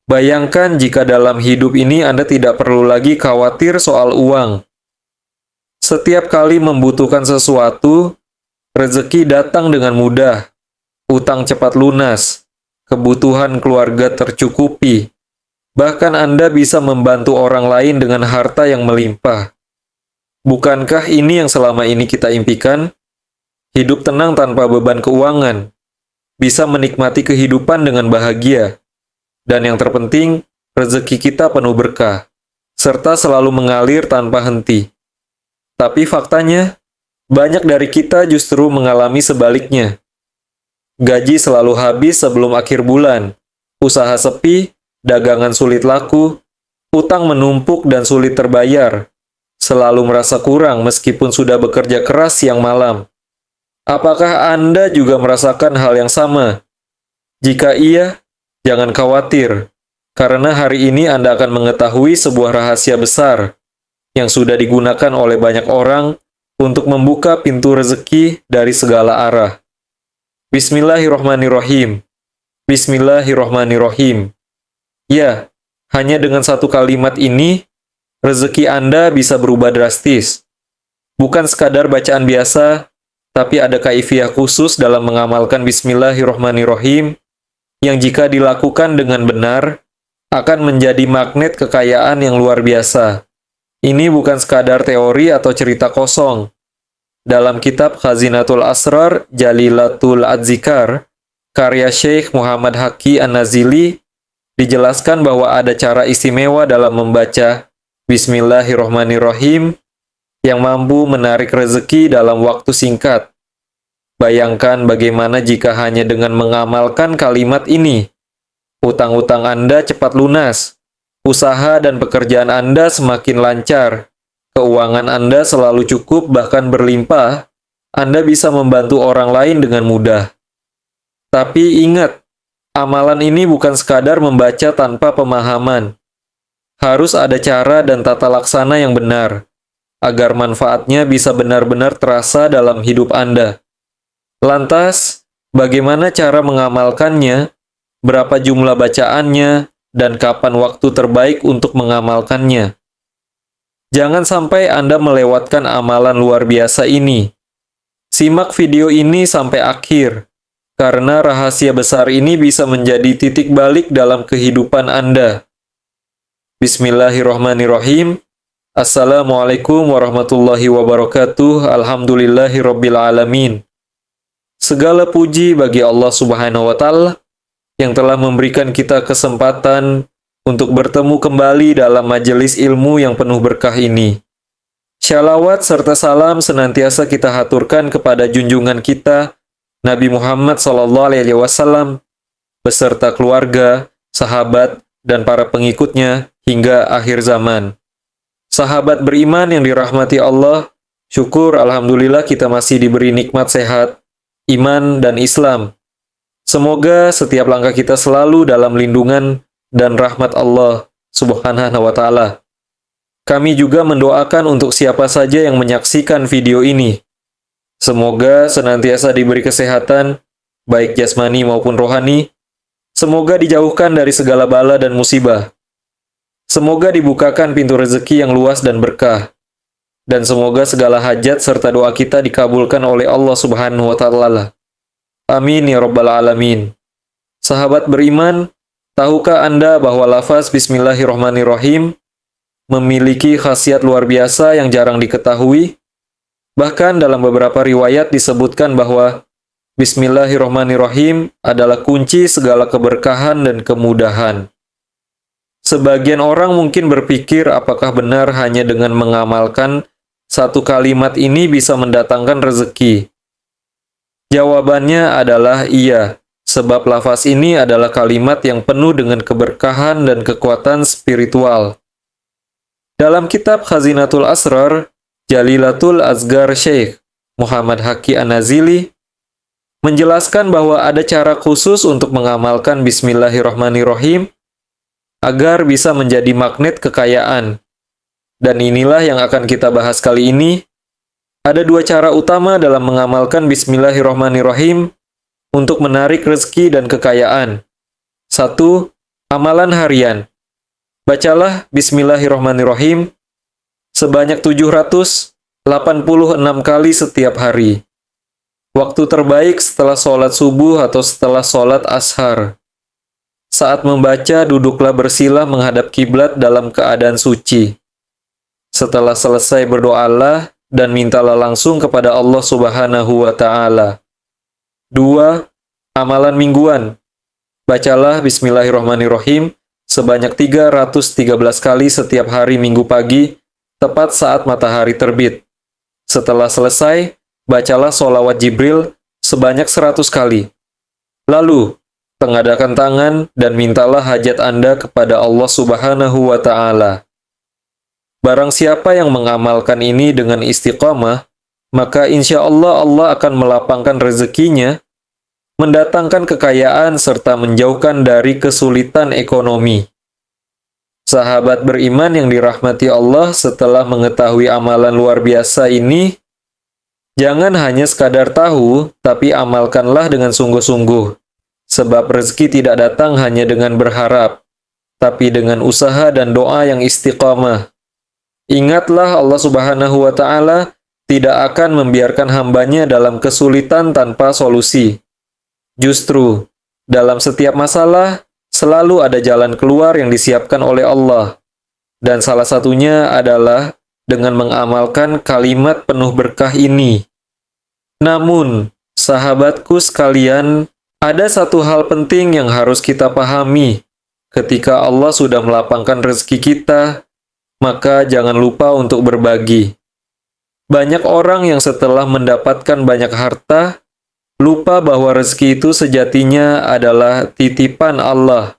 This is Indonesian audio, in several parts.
Bayangkan jika dalam hidup ini Anda tidak perlu lagi khawatir soal uang. Setiap kali membutuhkan sesuatu, rezeki datang dengan mudah, utang cepat lunas, kebutuhan keluarga tercukupi. Bahkan Anda bisa membantu orang lain dengan harta yang melimpah. Bukankah ini yang selama ini kita impikan? Hidup tenang tanpa beban keuangan, bisa menikmati kehidupan dengan bahagia, dan yang terpenting, rezeki kita penuh berkah, serta selalu mengalir tanpa henti. Tapi faktanya, banyak dari kita justru mengalami sebaliknya. Gaji selalu habis sebelum akhir bulan, usaha sepi, dagangan sulit laku, utang menumpuk dan sulit terbayar, selalu merasa kurang meskipun sudah bekerja keras siang malam. Apakah Anda juga merasakan hal yang sama? Jika iya, jangan khawatir, karena hari ini Anda akan mengetahui sebuah rahasia besar yang sudah digunakan oleh banyak orang untuk membuka pintu rezeki dari segala arah. Bismillahirrohmanirrohim. Bismillahirrohmanirrohim. Ya, hanya dengan satu kalimat ini, rezeki Anda bisa berubah drastis. Bukan sekadar bacaan biasa, tapi ada kaifiah khusus dalam mengamalkan Bismillahirrohmanirrohim yang jika dilakukan dengan benar, akan menjadi magnet kekayaan yang luar biasa. Ini bukan sekadar teori atau cerita kosong. Dalam kitab Khazinatul Asrar Jalilatul Adzikar, karya Syekh Muhammad Haqi An-Nazili, dijelaskan bahwa ada cara istimewa dalam membaca Bismillahirrohmanirrohim yang mampu menarik rezeki dalam waktu singkat. Bayangkan bagaimana jika hanya dengan mengamalkan kalimat ini, utang-utang Anda cepat lunas, usaha dan pekerjaan Anda semakin lancar, keuangan Anda selalu cukup bahkan berlimpah, Anda bisa membantu orang lain dengan mudah. Tapi ingat, amalan ini bukan sekadar membaca tanpa pemahaman. Harus ada cara dan tata laksana yang benar, agar manfaatnya bisa benar-benar terasa dalam hidup Anda. Lantas, bagaimana cara mengamalkannya, berapa jumlah bacaannya, dan kapan waktu terbaik untuk mengamalkannya? Jangan sampai Anda melewatkan amalan luar biasa ini. Simak video ini sampai akhir, karena rahasia besar ini bisa menjadi titik balik dalam kehidupan Anda. Bismillahirrohmanirrohim. Assalamualaikum warahmatullahi wabarakatuh. Alhamdulillahirabbil alamin. Segala puji bagi Allah Subhanahu wa Ta'ala yang telah memberikan kita kesempatan untuk bertemu kembali dalam majelis ilmu yang penuh berkah ini. Shalawat serta salam senantiasa kita haturkan kepada junjungan kita, Nabi Muhammad SAW, beserta keluarga, sahabat, dan para pengikutnya hingga akhir zaman. Sahabat beriman yang dirahmati Allah, syukur alhamdulillah kita masih diberi nikmat sehat, iman, dan Islam. Semoga setiap langkah kita selalu dalam lindungan dan rahmat Allah Subhanahu wa Ta'ala. Kami juga mendoakan untuk siapa saja yang menyaksikan video ini. Semoga senantiasa diberi kesehatan, baik jasmani maupun rohani. Semoga dijauhkan dari segala bala dan musibah. Semoga dibukakan pintu rezeki yang luas dan berkah. Dan semoga segala hajat serta doa kita dikabulkan oleh Allah Subhanahu wa Ta'ala. Amin ya rabbal alamin. Sahabat beriman, tahukah Anda bahwa lafaz Bismillahirrohmanirrohim memiliki khasiat luar biasa yang jarang diketahui? Bahkan dalam beberapa riwayat disebutkan bahwa Bismillahirrohmanirrohim adalah kunci segala keberkahan dan kemudahan. Sebagian orang mungkin berpikir apakah benar hanya dengan mengamalkan satu kalimat ini bisa mendatangkan rezeki. Jawabannya adalah iya, sebab lafaz ini adalah kalimat yang penuh dengan keberkahan dan kekuatan spiritual. Dalam kitab Khazinatul Asrar, Jalilatul Azgar Syekh Muhammad Haqi An-Nazili menjelaskan bahwa ada cara khusus untuk mengamalkan Bismillahirrohmanirrohim agar bisa menjadi magnet kekayaan. Dan inilah yang akan kita bahas kali ini. Ada dua cara utama dalam mengamalkan Bismillahirrohmanirrohim untuk menarik rezeki dan kekayaan. Satu, Amalan harian. Bacalah Bismillahirrahmanirrahim sebanyak 786 kali setiap hari. Waktu terbaik setelah sholat subuh atau setelah sholat ashar. Saat membaca, duduklah bersila menghadap kiblat dalam keadaan suci. Setelah selesai, berdoalah dan mintalah langsung kepada Allah Subhanahu wa Ta'ala. 2. Amalan mingguan. Bacalah Bismillahirrahmanirrahim sebanyak 313 kali setiap hari Minggu pagi, tepat saat matahari terbit. Setelah selesai, bacalah sholawat Jibril sebanyak 100 kali. Lalu, tengadakan tangan dan mintalah hajat Anda kepada Allah Subhanahu wa Ta'ala. Barang siapa yang mengamalkan ini dengan istiqamah, maka insya Allah Allah akan melapangkan rezekinya, mendatangkan kekayaan serta menjauhkan dari kesulitan ekonomi. Sahabat beriman yang dirahmati Allah, setelah mengetahui amalan luar biasa ini, jangan hanya sekadar tahu, tapi amalkanlah dengan sungguh-sungguh. Sebab rezeki tidak datang hanya dengan berharap, tapi dengan usaha dan doa yang istiqamah. Ingatlah Allah Subhanahu wa Ta'ala tidak akan membiarkan hambanya dalam kesulitan tanpa solusi. Justru, dalam setiap masalah, selalu ada jalan keluar yang disiapkan oleh Allah. Dan salah satunya adalah dengan mengamalkan kalimat penuh berkah ini. Namun, sahabatku sekalian, ada satu hal penting yang harus kita pahami. Ketika Allah sudah melapangkan rezeki kita, maka jangan lupa untuk berbagi. Banyak orang yang setelah mendapatkan banyak harta, lupa bahwa rezeki itu sejatinya adalah titipan Allah.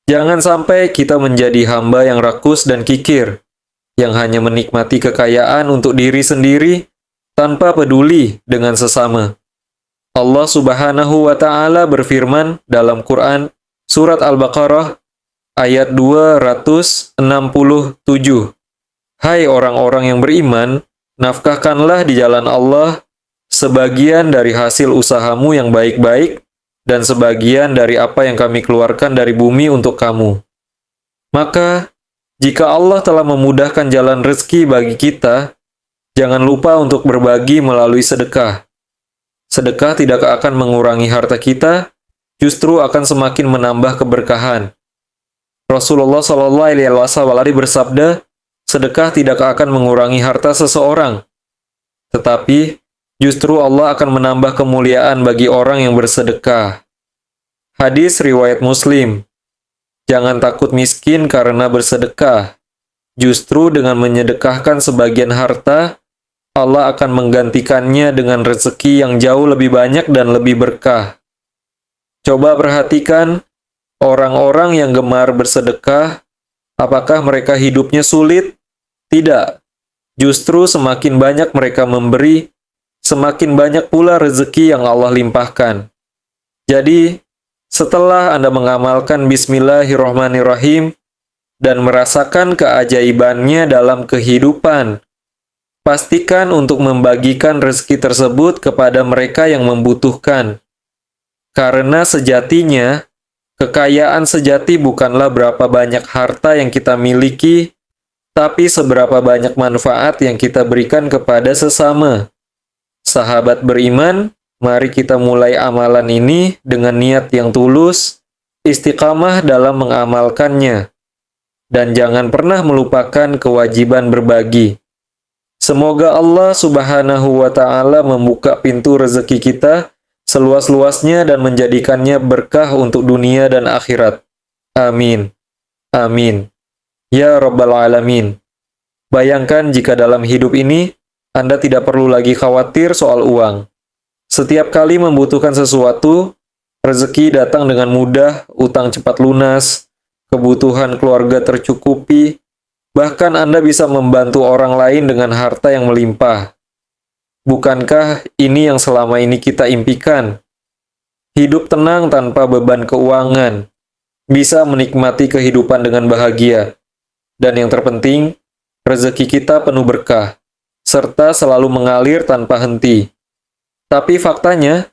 Jangan sampai kita menjadi hamba yang rakus dan kikir, yang hanya menikmati kekayaan untuk diri sendiri, tanpa peduli dengan sesama. Allah Subhanahu wa Ta'ala berfirman dalam Quran, Surat Al-Baqarah, ayat 267. Hai orang-orang yang beriman, nafkahkanlah di jalan Allah sebagian dari hasil usahamu yang baik-baik dan sebagian dari apa yang kami keluarkan dari bumi untuk kamu. Maka, jika Allah telah memudahkan jalan rezeki bagi kita, jangan lupa untuk berbagi melalui sedekah. Sedekah tidak akan mengurangi harta kita, justru akan semakin menambah keberkahan. Rasulullah SAW bersabda, sedekah tidak akan mengurangi harta seseorang, tetapi justru Allah akan menambah kemuliaan bagi orang yang bersedekah. Hadis riwayat Muslim. Jangan takut miskin karena bersedekah. Justru dengan menyedekahkan sebagian harta, Allah akan menggantikannya dengan rezeki yang jauh lebih banyak dan lebih berkah. Coba perhatikan, orang-orang yang gemar bersedekah, apakah mereka hidupnya sulit? Tidak. Justru semakin banyak mereka memberi, semakin banyak pula rezeki yang Allah limpahkan. Jadi, setelah Anda mengamalkan Bismillahirrahmanirrahim dan merasakan keajaibannya dalam kehidupan, pastikan untuk membagikan rezeki tersebut kepada mereka yang membutuhkan. Karena sejatinya, kekayaan sejati bukanlah berapa banyak harta yang kita miliki, tapi seberapa banyak manfaat yang kita berikan kepada sesama. Sahabat beriman, mari kita mulai amalan ini dengan niat yang tulus, istiqamah dalam mengamalkannya, dan jangan pernah melupakan kewajiban berbagi. Semoga Allah Subhanahu wa Ta'ala membuka pintu rezeki kita seluas-luasnya dan menjadikannya berkah untuk dunia dan akhirat. Amin. Amin. Ya Rabbal Alamin. Bayangkan jika dalam hidup ini, Anda tidak perlu lagi khawatir soal uang. Setiap kali membutuhkan sesuatu, rezeki datang dengan mudah, utang cepat lunas, kebutuhan keluarga tercukupi, bahkan Anda bisa membantu orang lain dengan harta yang melimpah. Bukankah ini yang selama ini kita impikan? Hidup tenang tanpa beban keuangan, bisa menikmati kehidupan dengan bahagia, dan yang terpenting, rezeki kita penuh berkah, serta selalu mengalir tanpa henti. Tapi faktanya,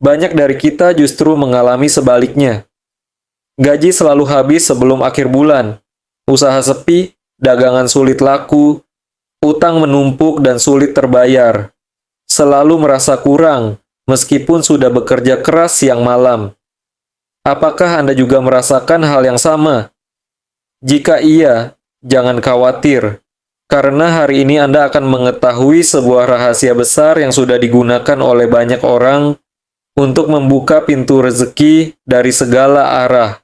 banyak dari kita justru mengalami sebaliknya. Gaji selalu habis sebelum akhir bulan. Usaha sepi, dagangan sulit laku, utang menumpuk dan sulit terbayar. Selalu merasa kurang, meskipun sudah bekerja keras siang malam. Apakah Anda juga merasakan hal yang sama? Jika iya, jangan khawatir, karena hari ini Anda akan mengetahui sebuah rahasia besar yang sudah digunakan oleh banyak orang untuk membuka pintu rezeki dari segala arah.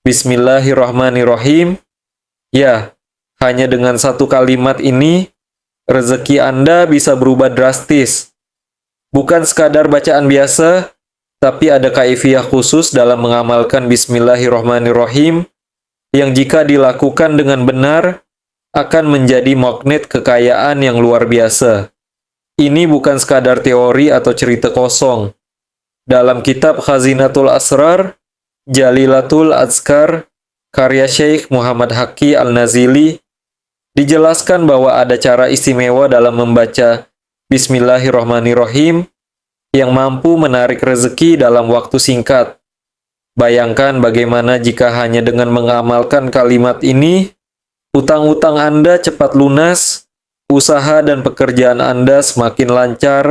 Bismillahirrahmanirrahim. Ya, hanya dengan satu kalimat ini, rezeki Anda bisa berubah drastis. Bukan sekadar bacaan biasa, tapi ada kaifiah khusus dalam mengamalkan Bismillahirrahmanirrahim yang jika dilakukan dengan benar, akan menjadi magnet kekayaan yang luar biasa. Ini bukan sekadar teori atau cerita kosong. Dalam kitab Khazinatul Asrar, Jalilatul Azkar, karya Syekh Muhammad Haqi Al-Nazili, dijelaskan bahwa ada cara istimewa dalam membaca Bismillahirrahmanirrahim yang mampu menarik rezeki dalam waktu singkat. Bayangkan bagaimana jika hanya dengan mengamalkan kalimat ini, utang-utang Anda cepat lunas, usaha dan pekerjaan Anda semakin lancar,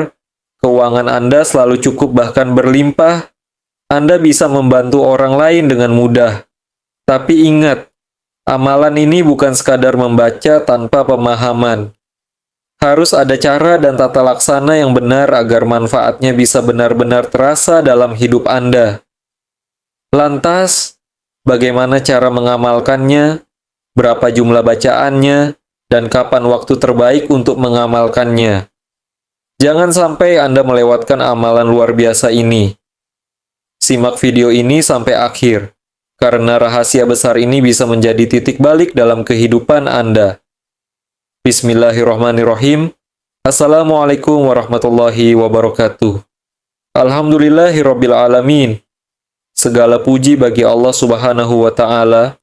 keuangan Anda selalu cukup bahkan berlimpah, Anda bisa membantu orang lain dengan mudah. Tapi ingat, amalan ini bukan sekadar membaca tanpa pemahaman. Harus ada cara dan tata laksana yang benar agar manfaatnya bisa benar-benar terasa dalam hidup Anda. Lantas, bagaimana cara mengamalkannya, berapa jumlah bacaannya, dan kapan waktu terbaik untuk mengamalkannya? Jangan sampai Anda melewatkan amalan luar biasa ini. Simak video ini sampai akhir, karena rahasia besar ini bisa menjadi titik balik dalam kehidupan Anda. Bismillahirrahmanirrahim. Assalamualaikum warahmatullahi wabarakatuh. Alhamdulillahirrabbilalamin. Segala puji bagi Allah Subhanahu wa Ta'ala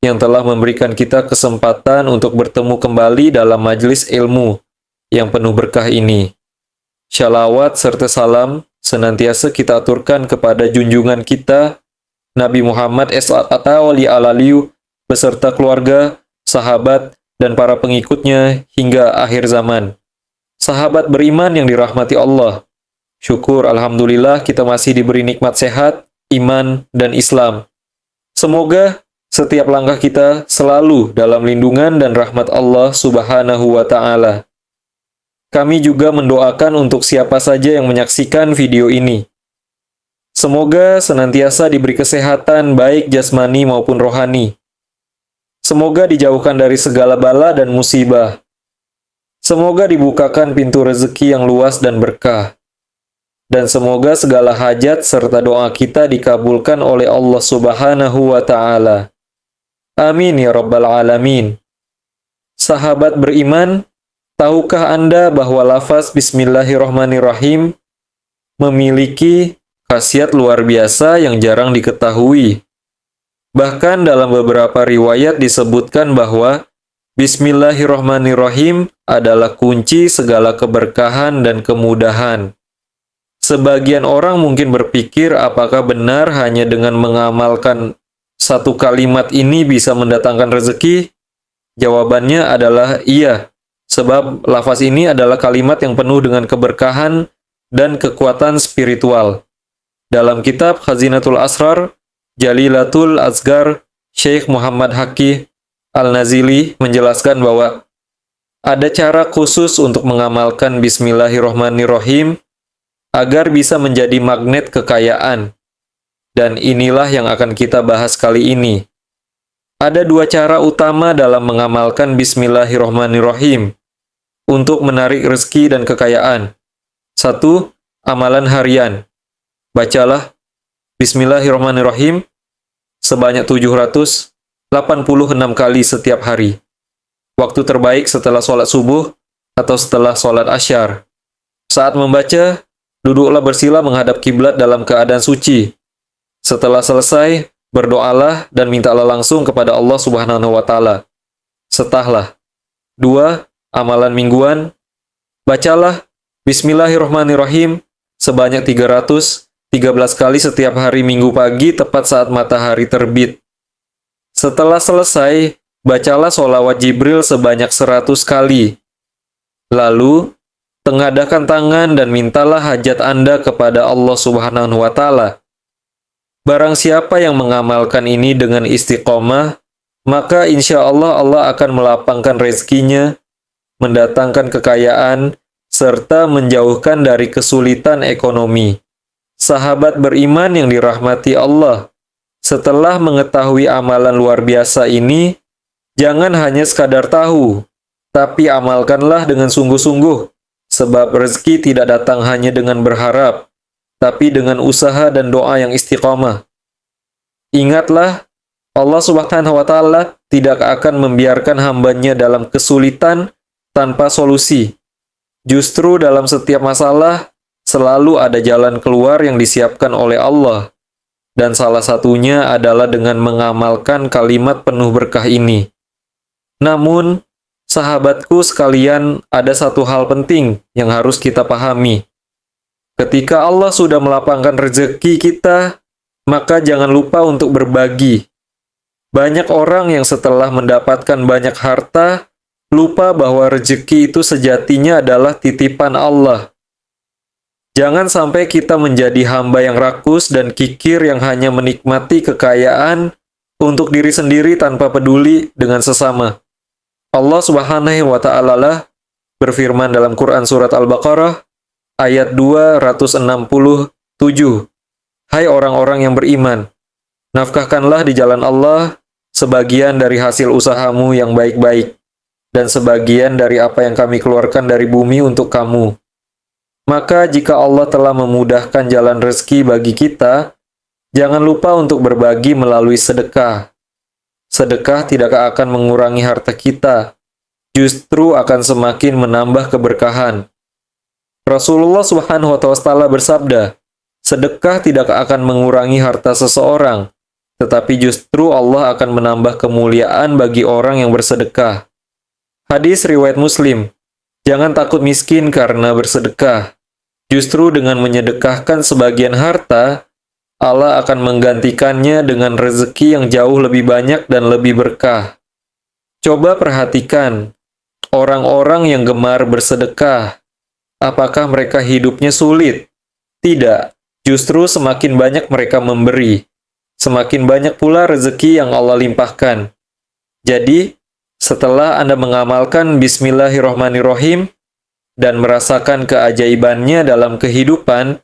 yang telah memberikan kita kesempatan untuk bertemu kembali dalam majelis ilmu yang penuh berkah ini. Shalawat serta salam senantiasa kita aturkan kepada junjungan kita, Nabi Muhammad s.a.w. beserta keluarga, sahabat, dan para pengikutnya hingga akhir zaman. Sahabat beriman yang dirahmati Allah. Syukur Alhamdulillah kita masih diberi nikmat sehat, iman, dan Islam. Semoga setiap langkah kita selalu dalam lindungan dan rahmat Allah Subhanahu wa Ta'ala. Kami juga mendoakan untuk siapa saja yang menyaksikan video ini. Semoga senantiasa diberi kesehatan baik jasmani maupun rohani. Semoga dijauhkan dari segala bala dan musibah. Semoga dibukakan pintu rezeki yang luas dan berkah. Dan semoga segala hajat serta doa kita dikabulkan oleh Allah Subhanahu wa Ta'ala. Amin ya Rabbal Alamin. Sahabat beriman, tahukah Anda bahwa lafaz Bismillahirrahmanirrahim memiliki khasiat luar biasa yang jarang diketahui? Bahkan dalam beberapa riwayat disebutkan bahwa Bismillahirrahmanirrahim adalah kunci segala keberkahan dan kemudahan. Sebagian orang mungkin berpikir apakah benar hanya dengan mengamalkan satu kalimat ini bisa mendatangkan rezeki? Jawabannya adalah iya, sebab lafaz ini adalah kalimat yang penuh dengan keberkahan dan kekuatan spiritual. Dalam kitab Khazinatul Asrar, Jalilatul Azkar, Syekh Muhammad Haqi Al-Nazili menjelaskan bahwa ada cara khusus untuk mengamalkan Bismillahirrahmanirrahim agar bisa menjadi magnet kekayaan. Dan inilah yang akan kita bahas kali ini. Ada dua cara utama dalam mengamalkan Bismillahirrahmanirrahim untuk menarik rezeki dan kekayaan. Satu, amalan harian. Bacalah Bismillahirrahmanirrahim sebanyak 786 kali setiap hari. Waktu terbaik setelah sholat subuh atau setelah sholat asyar. Saat membaca, duduklah bersila menghadap kiblat dalam keadaan suci. Setelah selesai, berdoalah dan mintalah langsung kepada Allah Subhanahu wa Ta'ala. Setahlah. 2. Amalan mingguan. Bacalah Bismillahirrahmanirrahim sebanyak 365 13 kali setiap hari Minggu pagi tepat saat matahari terbit. Setelah selesai, bacalah sholawat Jibril sebanyak 100 kali. Lalu, tengadahkan tangan dan mintalah hajat Anda kepada Allah Subhanahu wa Ta'ala. Barang siapa yang mengamalkan ini dengan istiqomah, maka insya Allah Allah akan melapangkan rezekinya, mendatangkan kekayaan, serta menjauhkan dari kesulitan ekonomi. Sahabat beriman yang dirahmati Allah, setelah mengetahui amalan luar biasa ini, jangan hanya sekadar tahu, tapi amalkanlah dengan sungguh-sungguh, sebab rezeki tidak datang hanya dengan berharap, tapi dengan usaha dan doa yang istiqomah. Ingatlah, Allah Subhanahu wa Ta'ala tidak akan membiarkan hambanya dalam kesulitan tanpa solusi. Justru dalam setiap masalah, selalu ada jalan keluar yang disiapkan oleh Allah. Dan salah satunya adalah dengan mengamalkan kalimat penuh berkah ini. Namun, sahabatku sekalian, ada satu hal penting yang harus kita pahami. Ketika Allah sudah melapangkan rezeki kita, maka jangan lupa untuk berbagi. Banyak orang yang setelah mendapatkan banyak harta, lupa bahwa rezeki itu sejatinya adalah titipan Allah. Jangan sampai kita menjadi hamba yang rakus dan kikir yang hanya menikmati kekayaan untuk diri sendiri tanpa peduli dengan sesama. Allah Subhanahu wa Ta'ala berfirman dalam Quran Surat Al-Baqarah ayat 267. Hai orang-orang yang beriman, nafkahkanlah di jalan Allah sebagian dari hasil usahamu yang baik-baik, dan sebagian dari apa yang kami keluarkan dari bumi untuk kamu. Maka jika Allah telah memudahkan jalan rezeki bagi kita, jangan lupa untuk berbagi melalui sedekah. Sedekah tidak akan mengurangi harta kita, justru akan semakin menambah keberkahan. Rasulullah Subhanahu wa Ta'ala bersabda, sedekah tidak akan mengurangi harta seseorang, tetapi justru Allah akan menambah kemuliaan bagi orang yang bersedekah. Hadis riwayat Muslim, jangan takut miskin karena bersedekah. Justru dengan menyedekahkan sebagian harta, Allah akan menggantikannya dengan rezeki yang jauh lebih banyak dan lebih berkah. Coba perhatikan, orang-orang yang gemar bersedekah, apakah mereka hidupnya sulit? Tidak. Justru semakin banyak mereka memberi, semakin banyak pula rezeki yang Allah limpahkan. Jadi, setelah Anda mengamalkan Bismillahirrahmanirrahim dan merasakan keajaibannya dalam kehidupan,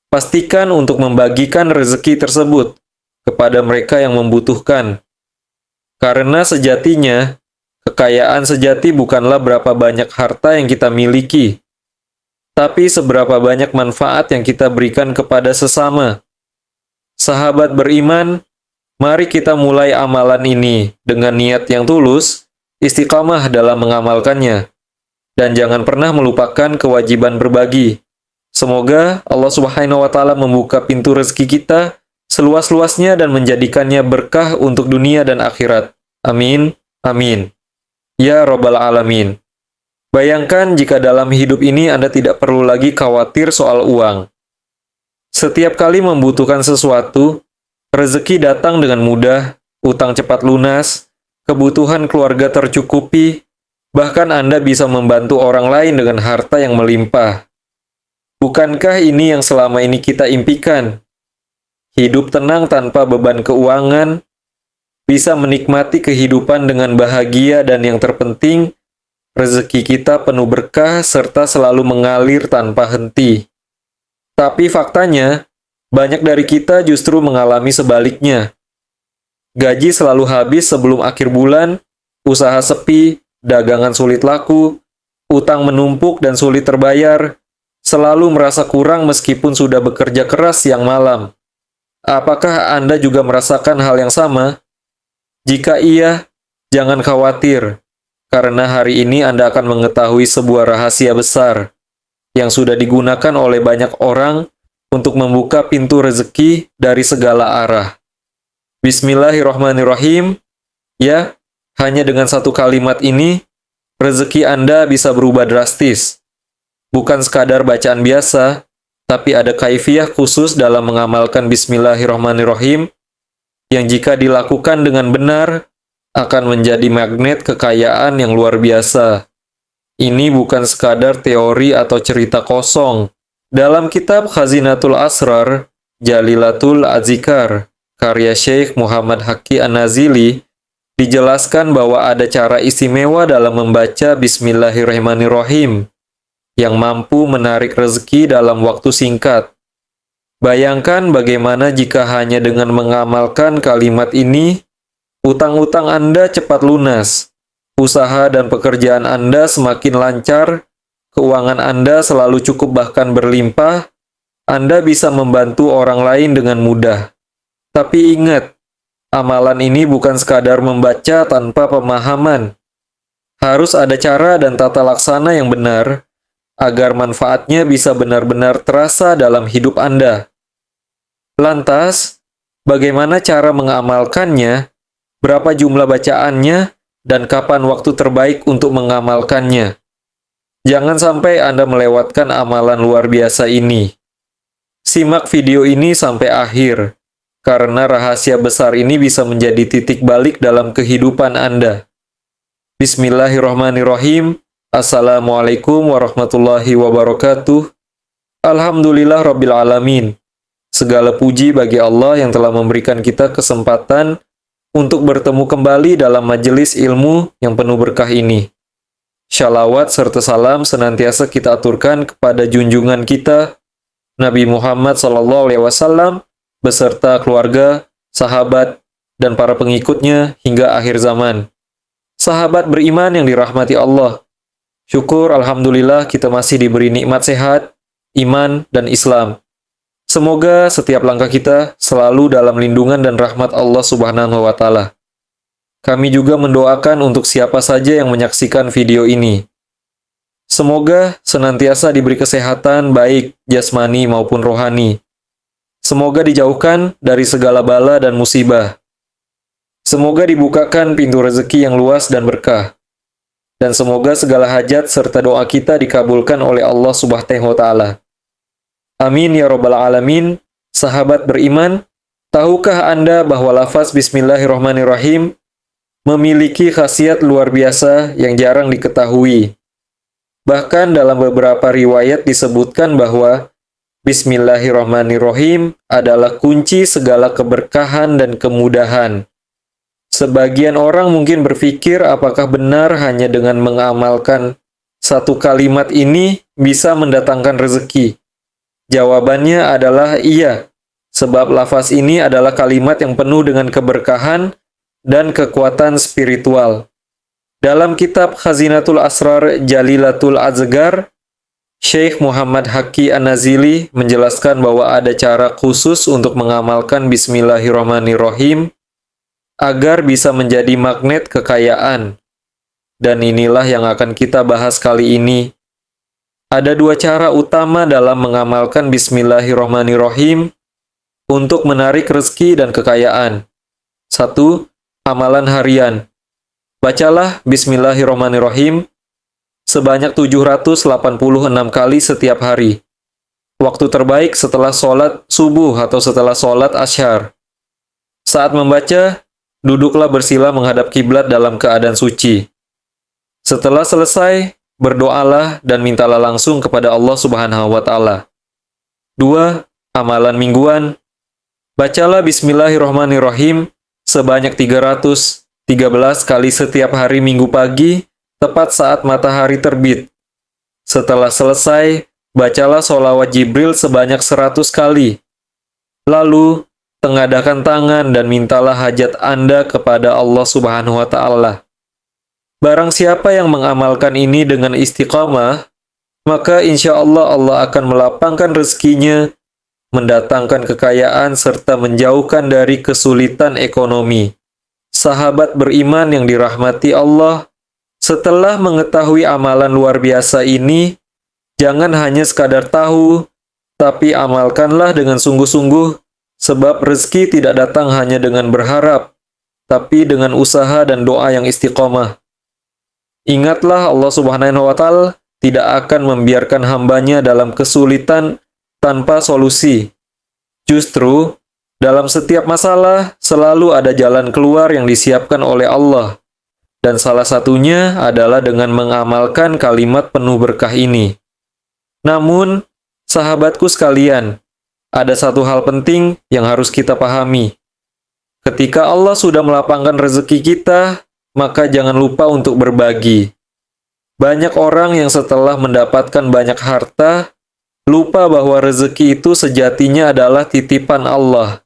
pastikan untuk membagikan rezeki tersebut kepada mereka yang membutuhkan. Karena sejatinya, kekayaan sejati bukanlah berapa banyak harta yang kita miliki, tapi seberapa banyak manfaat yang kita berikan kepada sesama. Sahabat beriman, mari kita mulai amalan ini dengan niat yang tulus, istiqamah dalam mengamalkannya, dan jangan pernah melupakan kewajiban berbagi. Semoga Allah Subhanahu wa Ta'ala membuka pintu rezeki kita seluas-luasnya dan menjadikannya berkah untuk dunia dan akhirat. Amin. Amin. Ya Rabbal Alamin. Bayangkan jika dalam hidup ini Anda tidak perlu lagi khawatir soal uang. Setiap kali membutuhkan sesuatu, rezeki datang dengan mudah, utang cepat lunas, kebutuhan keluarga tercukupi, bahkan Anda bisa membantu orang lain dengan harta yang melimpah. Bukankah ini yang selama ini kita impikan? Hidup tenang tanpa beban keuangan, bisa menikmati kehidupan dengan bahagia, dan yang terpenting, rezeki kita penuh berkah serta selalu mengalir tanpa henti. Tapi faktanya, banyak dari kita justru mengalami sebaliknya. Gaji selalu habis sebelum akhir bulan, usaha sepi, dagangan sulit laku, utang menumpuk dan sulit terbayar, selalu merasa kurang meskipun sudah bekerja keras siang malam. Apakah Anda juga merasakan hal yang sama? Jika iya, jangan khawatir. Karena hari ini Anda akan mengetahui sebuah rahasia besar yang sudah digunakan oleh banyak orang untuk membuka pintu rezeki dari segala arah. Bismillahirrahmanirrahim. Ya, hanya dengan satu kalimat ini, rezeki Anda bisa berubah drastis. Bukan sekadar bacaan biasa, tapi ada kaifiyah khusus dalam mengamalkan Bismillahirrahmanirrahim yang jika dilakukan dengan benar akan menjadi magnet kekayaan yang luar biasa. Ini bukan sekadar teori atau cerita kosong. Dalam kitab Khazinatul Asrar, Jalilatul Azikar, karya Syekh Muhammad Haqqi An-Nazili, dijelaskan bahwa ada cara istimewa dalam membaca Bismillahirrahmanirrahim yang mampu menarik rezeki dalam waktu singkat. Bayangkan bagaimana jika hanya dengan mengamalkan kalimat ini, utang-utang Anda cepat lunas, usaha dan pekerjaan Anda semakin lancar, keuangan Anda selalu cukup bahkan berlimpah, Anda bisa membantu orang lain dengan mudah. Tapi ingat, amalan ini bukan sekadar membaca tanpa pemahaman. Harus ada cara dan tata laksana yang benar, agar manfaatnya bisa benar-benar terasa dalam hidup Anda. Lantas, bagaimana cara mengamalkannya, berapa jumlah bacaannya, dan kapan waktu terbaik untuk mengamalkannya? Jangan sampai Anda melewatkan amalan luar biasa ini. Simak video ini sampai akhir, karena rahasia besar ini bisa menjadi titik balik dalam kehidupan Anda. Bismillahirrahmanirrahim. Assalamualaikum warahmatullahi wabarakatuh. Alhamdulillah Rabbil Alamin. Segala puji bagi Allah yang telah memberikan kita kesempatan untuk bertemu kembali dalam majelis ilmu yang penuh berkah ini. Shalawat serta salam senantiasa kita aturkan kepada junjungan kita, Nabi Muhammad SAW, beserta keluarga, sahabat, dan para pengikutnya hingga akhir zaman. Sahabat beriman yang dirahmati Allah, syukur Alhamdulillah kita masih diberi nikmat sehat, iman, dan Islam. Semoga setiap langkah kita selalu dalam lindungan dan rahmat Allah Subhanahu wa Ta'ala. Kami juga mendoakan untuk siapa saja yang menyaksikan video ini. Semoga senantiasa diberi kesehatan baik jasmani maupun rohani. Semoga dijauhkan dari segala bala dan musibah. Semoga dibukakan pintu rezeki yang luas dan berkah. Dan semoga segala hajat serta doa kita dikabulkan oleh Allah Subhanahu wa Ta'ala. Amin ya Rabbal Alamin. Sahabat beriman, tahukah Anda bahwa lafaz Bismillahirrahmanirrahim memiliki khasiat luar biasa yang jarang diketahui? Bahkan dalam beberapa riwayat disebutkan bahwa Bismillahirrahmanirrahim adalah kunci segala keberkahan dan kemudahan. Sebagian orang mungkin berpikir apakah benar hanya dengan mengamalkan satu kalimat ini bisa mendatangkan rezeki? Jawabannya adalah iya, sebab lafaz ini adalah kalimat yang penuh dengan keberkahan dan kekuatan spiritual. Dalam kitab Khazinatul Asrar Jalilatul Azgar, Syekh Muhammad Haqqi An-Nazili menjelaskan bahwa ada cara khusus untuk mengamalkan Bismillahirrahmanirrahim agar bisa menjadi magnet kekayaan. Dan inilah yang akan kita bahas kali ini. Ada dua cara utama dalam mengamalkan Bismillahirrahmanirrahim untuk menarik rezeki dan kekayaan. 1. Amalan harian. Bacalah Bismillahirrahmanirrahim sebanyak 786 kali setiap hari. Waktu terbaik setelah sholat subuh atau setelah sholat asyar. Saat membaca, duduklah bersila menghadap kiblat dalam keadaan suci. Setelah selesai, berdoalah dan mintalah langsung kepada Allah Subhanahu wa Ta'ala. 2. Amalan mingguan. Bacalah Bismillahirrahmanirrahim sebanyak 313 kali setiap hari Minggu pagi, tepat saat matahari terbit. Setelah selesai, bacalah sholawat Jibril sebanyak 100 kali. Lalu, tengadakan tangan dan mintalah hajat Anda kepada Allah Subhanahu wa Ta'ala. Barang siapa yang mengamalkan ini dengan istiqamah, maka insya Allah Allah akan melapangkan rezekinya, mendatangkan kekayaan, serta menjauhkan dari kesulitan ekonomi. Sahabat beriman yang dirahmati Allah, setelah mengetahui amalan luar biasa ini, jangan hanya sekadar tahu, tapi amalkanlah dengan sungguh-sungguh, sebab rezeki tidak datang hanya dengan berharap, tapi dengan usaha dan doa yang istiqomah. Ingatlah Allah Subhanahu wa Ta'ala tidak akan membiarkan hambanya dalam kesulitan tanpa solusi. Justru, dalam setiap masalah selalu ada jalan keluar yang disiapkan oleh Allah. Dan salah satunya adalah dengan mengamalkan kalimat penuh berkah ini. Namun, sahabatku sekalian, ada satu hal penting yang harus kita pahami. Ketika Allah sudah melapangkan rezeki kita, maka jangan lupa untuk berbagi. Banyak orang yang setelah mendapatkan banyak harta, lupa bahwa rezeki itu sejatinya adalah titipan Allah.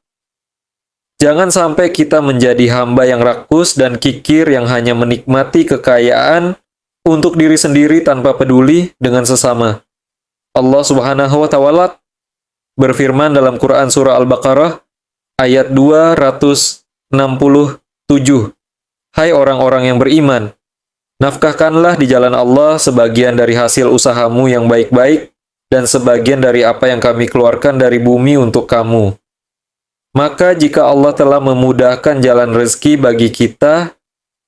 Jangan sampai kita menjadi hamba yang rakus dan kikir yang hanya menikmati kekayaan untuk diri sendiri tanpa peduli dengan sesama. Allah Subhanahu wa Ta'ala berfirman dalam Quran Surah Al-Baqarah ayat 267. Hai orang-orang yang beriman, nafkahkanlah di jalan Allah sebagian dari hasil usahamu yang baik-baik dan sebagian dari apa yang kami keluarkan dari bumi untuk kamu. Maka jika Allah telah memudahkan jalan rezeki bagi kita,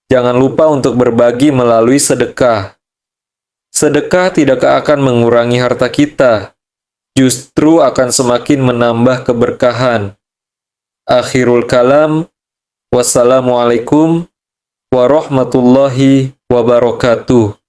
jangan lupa untuk berbagi melalui sedekah. Sedekah tidak akan mengurangi harta kita, justru akan semakin menambah keberkahan. Akhirul kalam, wassalamualaikum warahmatullahi wabarakatuh.